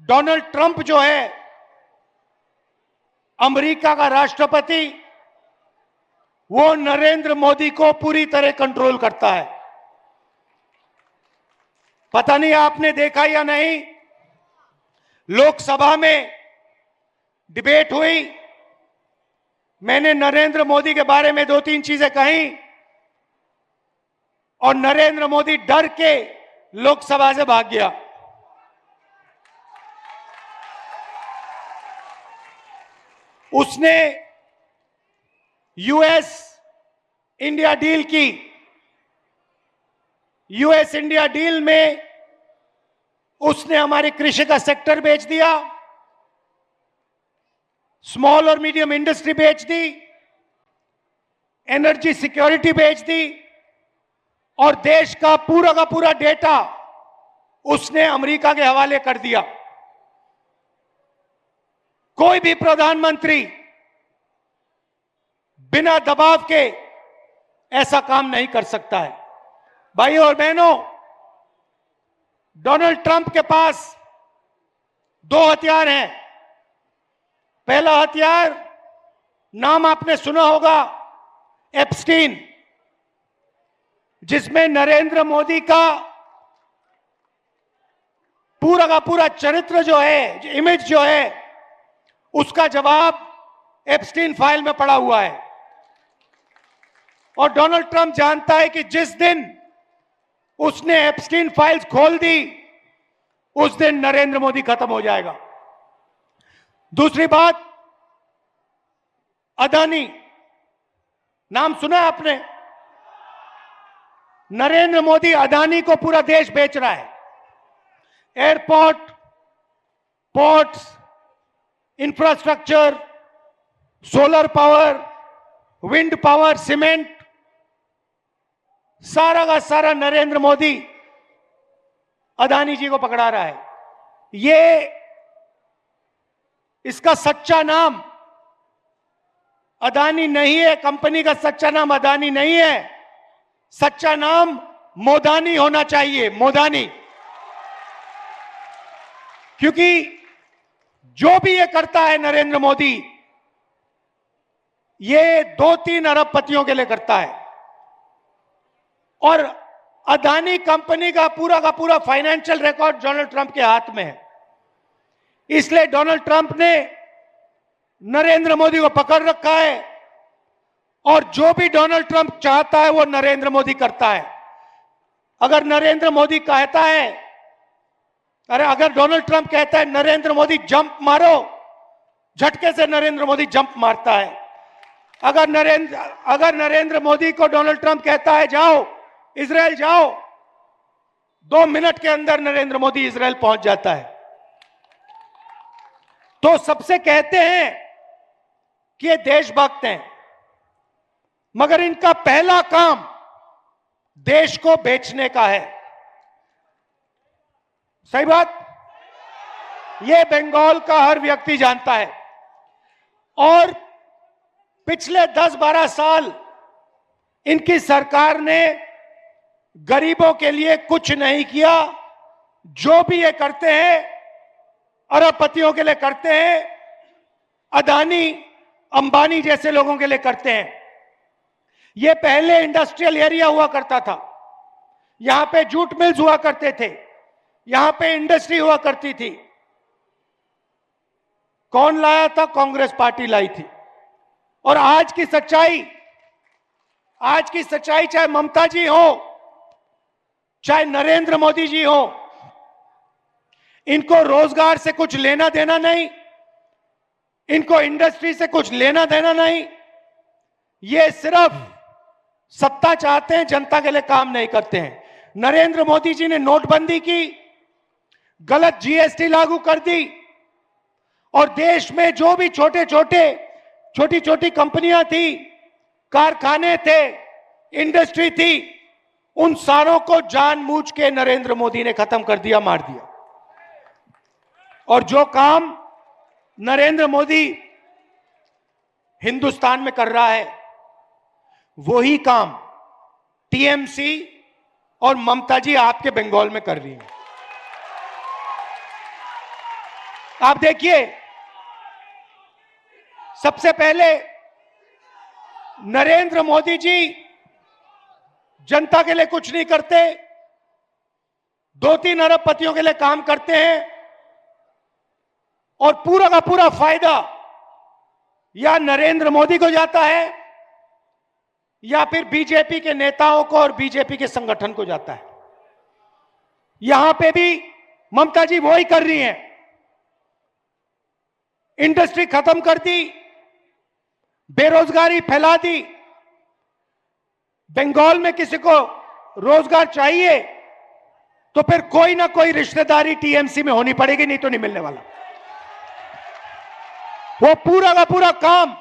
Donald Trump जो है America का राष्ट्रपति, वो नरेंद्र मोदी को पूरी तरह कंट्रोल करता है। पता नहीं आपने देखा या नहीं, लोकसभा में डिबेट हुई, मैंने नरेंद्र मोदी के बारे में 2-3 चीजें कही और नरेंद्र मोदी डर के लोकसभा से भाग गया। उसने यूएस इंडिया डील की। यूएस इंडिया डील में उसने हमारी कृषि का सेक्टर बेच दिया, स्मॉल और मीडियम इंडस्ट्री बेच दी, एनर्जी सिक्योरिटी बेच दी और देश का पूरा डेटा उसने अमेरिका के हवाले कर दिया। कोई भी प्रधानमंत्री बिना दबाव के ऐसा काम नहीं कर सकता है। भाइयों और बहनों, डोनाल्ड ट्रंप के पास 2 हथियार हैं। पहला हथियार, नाम आपने सुना होगा, एप्स्टीन, जिसमें नरेंद्र मोदी का पूरा चरित्र जो है, इमेज जो है, उसका जवाब एप्स्टीन फाइल में पड़ा हुआ है। और डोनाल्ड ट्रंप जानता है कि जिस दिन उसने एप्स्टीन फाइल्स खोल दी, उस दिन नरेंद्र मोदी खत्म हो जाएगा। दूसरी बात, अदानी, नाम सुना आपने? नरेंद्र मोदी अदानी को पूरा देश बेच रहा है। Airport, ports, infrastructure, solar power, wind power, cement, सारा का सारा नरेंद्र मोदी अदानी जी को पकड़ा रहा है। ये इसका सच्चा नाम अदानी नहीं है, कंपनी का सच्चा नाम अदानी नहीं है, सच्चा नाम मोदानी होना चाहिए, मोदानी। क्योंकि जो भी ये करता है नरेंद्र मोदी, ये 2-3 अरबपतियों के लिए करता है। और अदानी कंपनी का पूरा फाइनेंशियल रिकॉर्ड डोनाल्ड ट्रंप के हाथ में है। इसलिए डोनाल्ड ट्रंप ने नरेंद्र मोदी को पकड़ रखा है और जो भी डोनाल्ड ट्रंप चाहता है वो नरेंद्र मोदी करता है। अगर नरेंद्र मोदी कहता है, अगर डोनाल्ड ट्रंप कहता है नरेंद्र मोदी जंप मारो, झटके से नरेंद्र मोदी जंप मारता है। अगर नरेंद्र मोदी को डोनाल्ड ट्रंप कहता है जाओ इजराइल जाओ, 2 मिनट के अंदर नरेंद्र मोदी इजराइल पहुंच जाता है। तो सबसे कहते हैं कि ये देशभक्त हैं, मगर इनका पहला काम देश को बेचने का है। सही बात? ये बंगाल का हर व्यक्ति जानता है। और पिछले 10-12 साल इनकी सरकार ने गरीबों के लिए कुछ नहीं किया। जो भी ये करते हैं अरबपतियों के लिए करते हैं, अदानी अंबानी जैसे लोगों के लिए करते हैं। ये पहले इंडस्ट्रियल एरिया हुआ करता था, यहां पे जूट मिल्स हुआ करते थे, यहां पे इंडस्ट्री हुआ करती थी। कौन लाया था? कांग्रेस पार्टी लाई थी। और आज की सच्चाई चाहे ममता जी हो, चाहे नरेंद्र मोदी जी हो, इनको रोजगार से कुछ लेना देना नहीं, इनको इंडस्ट्री से कुछ लेना देना नहीं। ये सिर्फ सत्ता चाहते हैं, जनता के लिए काम नहीं करते हैं। नरेंद्र मोदी जी ने नोटबंदी की, गलत जीएसटी लागू कर दी और देश में जो भी छोटी छोटी कंपनियां थी, कारखाने थे, इंडस्ट्री थी, उन सारों को जानबूझ के नरेंद्र मोदी ने खत्म कर दिया, मार दिया। और जो काम नरेंद्र मोदी हिंदुस्तान में कर रहा है, वही काम टीएमसी और ममता जी आपके बंगाल में कर रही है। आप देखिए, सबसे पहले नरेंद्र मोदी जी जनता के लिए कुछ नहीं करते, 2-3 अरबपतियों के लिए काम करते हैं और पूरा का पूरा फायदा या नरेंद्र मोदी को जाता है या फिर बीजेपी के नेताओं को और बीजेपी के संगठन को जाता है। यहां पे भी ममता जी वही कर रही हैं। इंडस्ट्री खत्म कर दी, बेरोजगारी फैला दी। बंगाल में किसी को रोजगार चाहिए तो फिर कोई ना कोई रिश्तेदारी टीएमसी में होनी पड़ेगी, नहीं तो नहीं मिलने वाला। वो पूरा का पूरा काम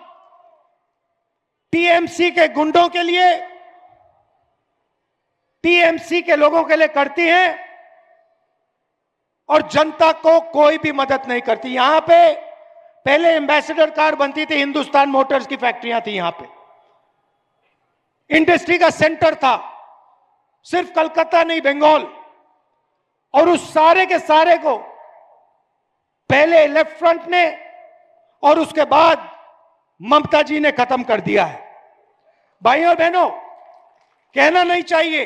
टीएमसी के गुंडों के लिए, टीएमसी के लोगों के लिए करती हैं और जनता को कोई भी मदद नहीं करती। यहां पे पहले एम्बेसडर कार बनती थी, हिंदुस्तान मोटर्स की फैक्ट्रियां थी, यहां पे इंडस्ट्री का सेंटर था, सिर्फ कलकत्ता नहीं बंगाल, और उस सारे के सारे को पहले लेफ्ट फ्रंट ने और उसके बाद ममता जी ने खत्म कर दिया है। भाइयों और बहनों, कहना नहीं चाहिए,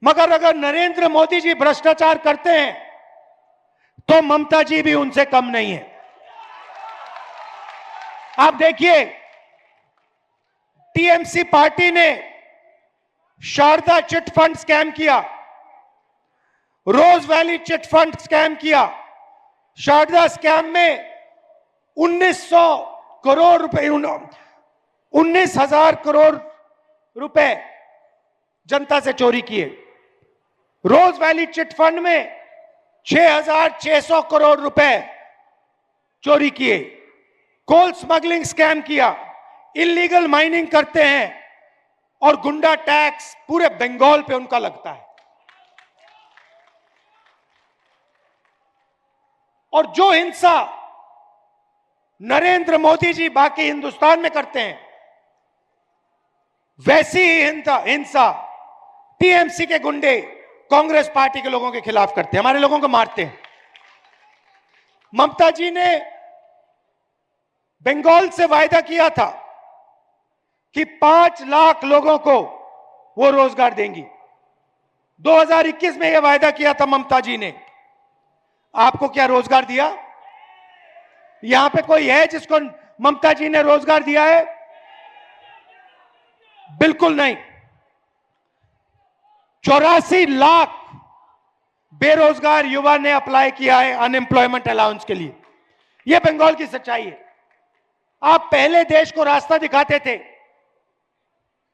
मगर अगर नरेंद्र मोदी जी भ्रष्टाचार करते हैं तो ममता जी भी उनसे कम नहीं है। आप देखिए, टीएमसी पार्टी ने शारदा चिट फंड स्कैम किया, रोज वैली चिट फंड स्कैम किया। शारदा स्कैम में 1900 करोड़ रुपए, 19,000 करोड़ रुपए जनता से चोरी किए। रोज वैली चिट फंड में 6,600 करोड़ रुपए चोरी किए। कोल स्मगलिंग स्कैम किया, इलीगल माइनिंग करते हैं और गुंडा टैक्स पूरे बंगाल पे उनका लगता है। और जो हिंसा नरेंद्र मोदी जी बाकी हिंदुस्तान में करते हैं, वैसी ही हिंसा टीएमसी के गुंडे कांग्रेस पार्टी के लोगों के खिलाफ करते हैं, हमारे लोगों को मारते हैं। ममता जी ने बंगाल से वायदा किया था कि 5 लाख लोगों को वो रोजगार देंगी। 2021 में यह वायदा किया था ममता जी ने। आपको क्या रोजगार दिया? यहां पे कोई है जिसको ममता जी ने रोजगार दिया है? बिल्कुल नहीं। 84 लाख बेरोजगार युवा ने अप्लाई किया है अनएम्प्लॉयमेंट अलाउंस के लिए। यह बंगाल की सच्चाई है। आप पहले देश को रास्ता दिखाते थे,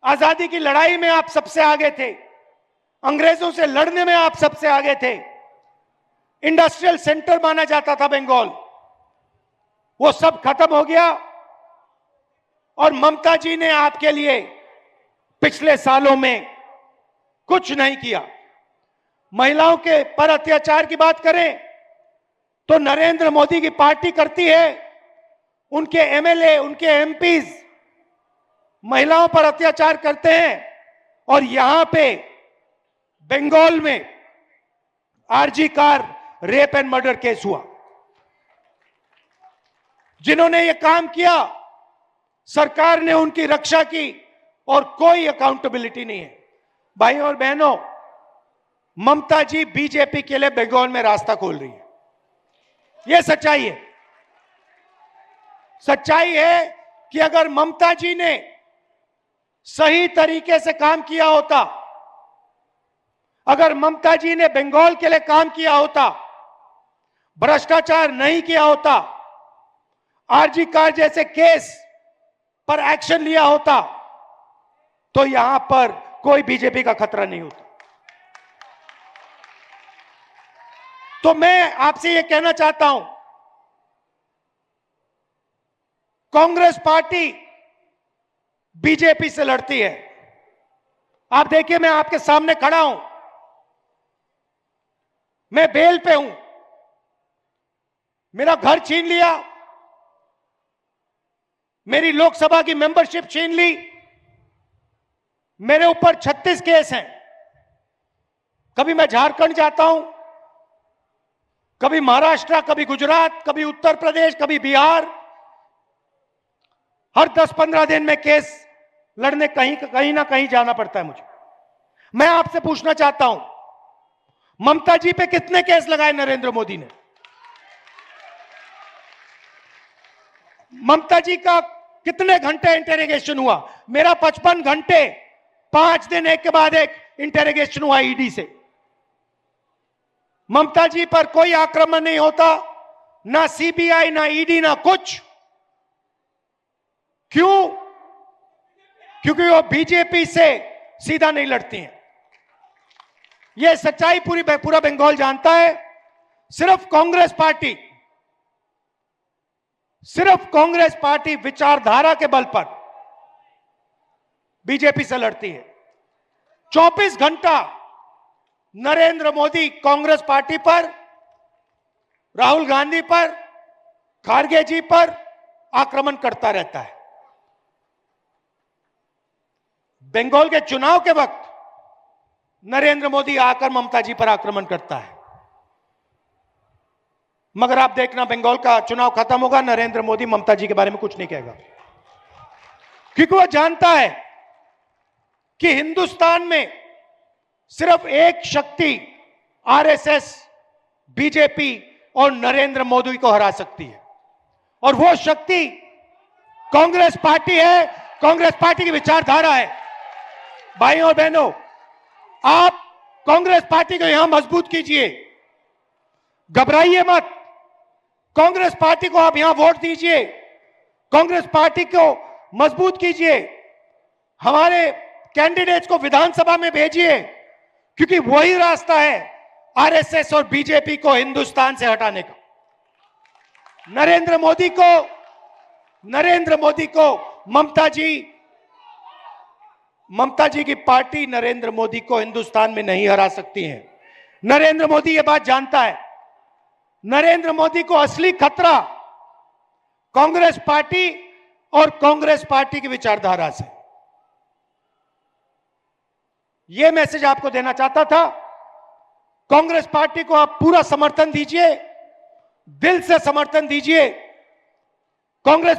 आजादी की लड़ाई में आप सबसे आगे थे, अंग्रेजों से लड़ने में आप सबसे आगे थे, इंडस्ट्रियल सेंटर माना जाता था बंगाल, वो सब खत्म हो गया। और ममता जी ने आपके लिए पिछले सालों में कुछ नहीं किया। महिलाओं के पर अत्याचार की बात करें तो नरेंद्र मोदी की पार्टी करती है, उनके एमएलए, उनके एमपीज महिलाओं पर अत्याचार करते हैं। और यहां पे बंगाल में RG Kar rape and murder case हुआ। जिन्होंने ये काम किया, सरकार ने उनकी रक्षा की और कोई अकाउंटेबिलिटी नहीं है। भाइयों और बहनों, ममता जी बीजेपी के लिए बंगाल में रास्ता खोल रही है। यह सच्चाई है। सच्चाई है कि अगर ममता जी ने सही तरीके से काम किया होता, अगर ममता जी ने बंगाल के लिए काम किया होता, भ्रष्टाचार नहीं किया होता, आरजी कार जैसे केस पर एक्शन लिया होता, तो यहां पर कोई बीजेपी का खतरा नहीं होता। तो मैं आपसे यह कहना चाहता हूं, कांग्रेस पार्टी बीजेपी से लड़ती है। आप देखिए, मैं आपके सामने खड़ा हूं, मैं बेल पे हूं, मेरा घर छीन लिया, मेरी लोकसभा की मेंबरशिप छीन ली, मेरे ऊपर 36 केस हैं। कभी मैं झारखंड जाता हूं, कभी महाराष्ट्र, कभी गुजरात, कभी उत्तर प्रदेश, कभी बिहार, हर 10-15 दिन में केस लड़ने कहीं ना कहीं जाना पड़ता है मुझे। मैं आपसे पूछना चाहता हूं, ममता जी पे कितने केस लगाए नरेंद्र मोदी ने? ममता जी का कितने घंटे इंटेरोगेशन हुआ? मेरा 55 घंटे, 5 दिन एक के बाद एक इंटेरोगेशन हुआ ईडी से। ममता जी पर कोई आक्रमण नहीं होता, ना सीबीआई, ना ईडी, ना कुछ। क्यों? क्योंकि वो बीजेपी से सीधा नहीं लड़ती हैं। यह सच्चाई पूरा बंगाल जानता है। सिर्फ कांग्रेस पार्टी विचारधारा के बल पर बीजेपी से लड़ती है। 24 घंटा नरेंद्र मोदी कांग्रेस पार्टी पर, राहुल गांधी पर, खारगे जी पर आक्रमण करता रहता है। बंगाल के चुनाव के वक्त नरेंद्र मोदी आकर ममता जी पर आक्रमण करता है, मगर आप देखना बंगाल का चुनाव खत्म होगा, नरेंद्र मोदी ममता जी के बारे में कुछ नहीं कहेगा, क्योंकि वो जानता है कि हिंदुस्तान में सिर्फ एक शक्ति आरएसएस, बीजेपी और नरेंद्र मोदी को हरा सकती है, और वो शक्ति कांग्रेस पार्टी है, कांग्रेस पार्टी की विचारधारा है। भाइयों और बहनों, आप कांग्रेस पार्टी को यहां मजबूत कीजिए, घबराइए मत। कांग्रेस पार्टी को आप यहां वोट दीजिए, कांग्रेस पार्टी को मजबूत कीजिए, हमारे कैंडिडेट्स को विधानसभा में भेजिए, क्योंकि वही रास्ता है आरएसएस और बीजेपी को हिंदुस्तान से हटाने का। नरेंद्र मोदी को ममता जी की पार्टी नरेंद्र मोदी को हिंदुस्तान में नहीं हरा सकती है। नरेंद्र मोदी ये बात जानता है। नरेंद्र मोदी को असली खतरा कांग्रेस पार्टी और कांग्रेस पार्टी की विचारधारा से। यह मैसेज आपको देना चाहता था। कांग्रेस पार्टी को आप पूरा समर्थन दीजिए, दिल से समर्थन दीजिए। कांग्रेस